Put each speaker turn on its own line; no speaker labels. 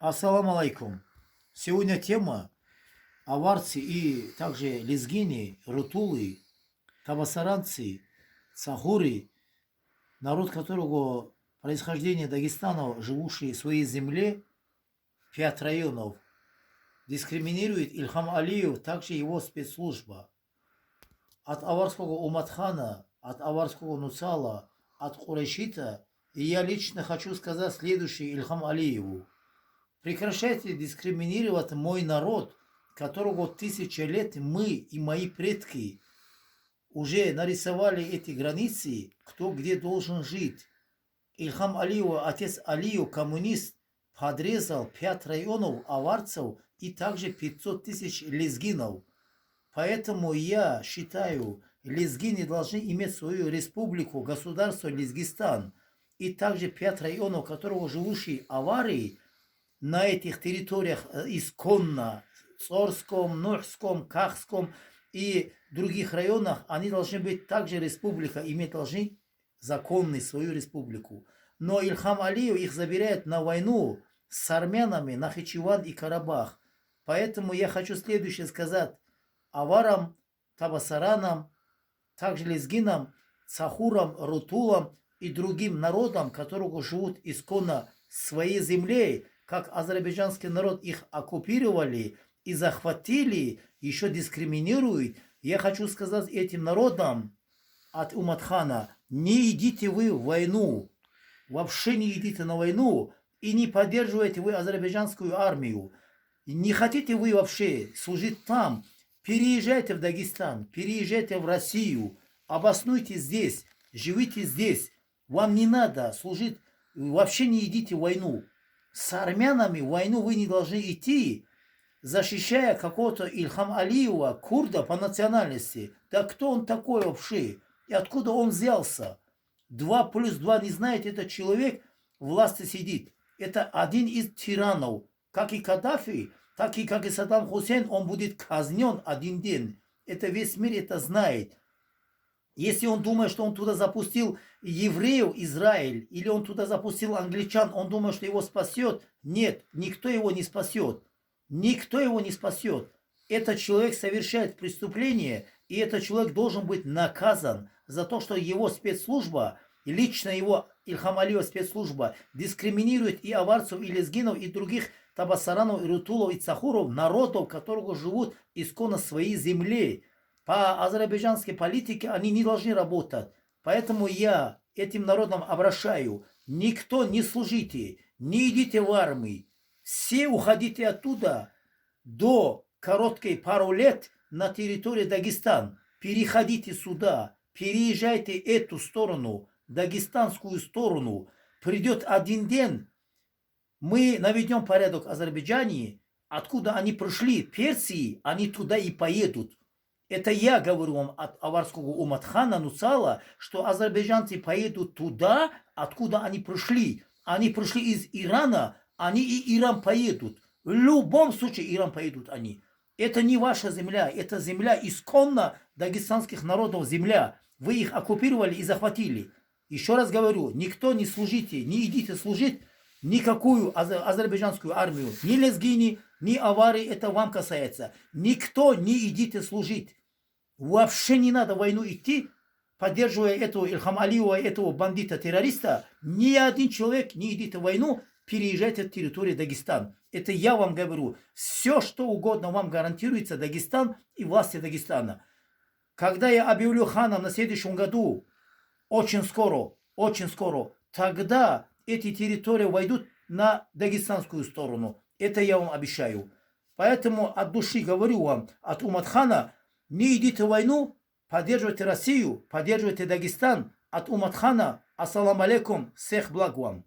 Ассаламу алейкум. Сегодня тема аварцы и также лезгины, рутулы, табасаранцы, цагуры, народ которого происхождение Дагестана, живущий в своей земле, 5 районов, дискриминирует Ильхам Алиев, также его спецслужба. От аварского Уматхана, от аварского Нуцала, от Курайшита, и я лично хочу сказать следующее Ильхам Алиеву. Прекращайте дискриминировать мой народ, которого 1000 лет мы и мои предки уже нарисовали эти границы, кто где должен жить. Ильхам Алиев, отец Алиев, коммунист, подрезал 5 районов аварцев и также 500 тысяч лезгинов. Поэтому я считаю, лезгины должны иметь свою республику, государство Лезгистан. И также 5 районов, которого живущие аварии, на этих территориях исконно, Цорском, Нухском, Кахском и других районах, они должны быть также республика, иметь должны законный свою республику. Но Ильхам Алиев их забирает на войну с армянами, Нахичеван и Карабах. Поэтому я хочу следующее сказать аварам, табасаранам, также лезгинам, цахурам, рутулам и другим народам, которые живут исконно в своей земле, как азербайджанский народ их оккупировали и захватили, еще дискриминируют. Я хочу сказать этим народам от Уматхана: не идите вы в войну, вообще не идите на войну и не поддерживайте вы азербайджанскую армию. Не хотите вы вообще служить там, переезжайте в Дагестан, переезжайте в Россию, обоснуйте здесь, живите здесь. Вам не надо служить, вообще не идите в войну. С армянами в войну вы не должны идти, защищая какого-то Ильхам Алиева, курда по национальности. Да кто он такой вообще? И откуда он взялся? 2 плюс 2 не знаете, этот человек в власти сидит. Это один из тиранов. Как и Каддафи, так и как и Саддам Хусейн, он будет казнен один день. Это весь мир это знает. Если он думает, что он туда запустил евреев, Израиль, или он туда запустил англичан, он думает, что его спасет. Нет, никто его не спасет. Никто его не спасет. Этот человек совершает преступление, и этот человек должен быть наказан за то, что его спецслужба, лично его Ильхам Алиева спецслужба, дискриминирует и аварцев, и лезгинов, и других табасаранов, и рутулов, и цахуров, народов, которые живут исконно в своей земле. По азербайджанской политике они не должны работать. Поэтому я этим народам обращаю: никто не служите, не идите в армию. Все уходите оттуда до короткой пару лет на территорию Дагестан. Переходите сюда, переезжайте эту сторону, дагестанскую сторону. Придет один день, мы наведем порядок в Азербайджане, откуда они пришли, Персии, они туда и поедут. Это я говорю вам от аварского Уматхана, Нуцала, что азербайджанцы поедут туда, откуда они пришли. Они пришли из Ирана, они и Иран поедут. В любом случае Иран поедут они. Это не ваша земля, это земля исконно дагестанских народов земля. Вы их оккупировали и захватили. Еще раз говорю, никто не служите, не идите служить никакую азербайджанскую армию. Ни лезгини, ни авары, это вам касается. Никто не идите служить. Вообще не надо в войну идти, поддерживая этого Ильхам Алиева, этого бандита-террориста. Ни один человек не идите в войну, переезжайте в территорию Дагестан. Это я вам говорю. Все, что угодно вам гарантируется Дагестан и власти Дагестана. Когда я объявлю ханом на следующем году, очень скоро, тогда эти территории войдут на дагестанскую сторону. Это я вам обещаю. Поэтому от души говорю вам, от Уматхана: не идите в войну, поддерживайте Россию, поддерживайте Дагестан. От Уматхана: ассаламу алейкум, всех благ вам.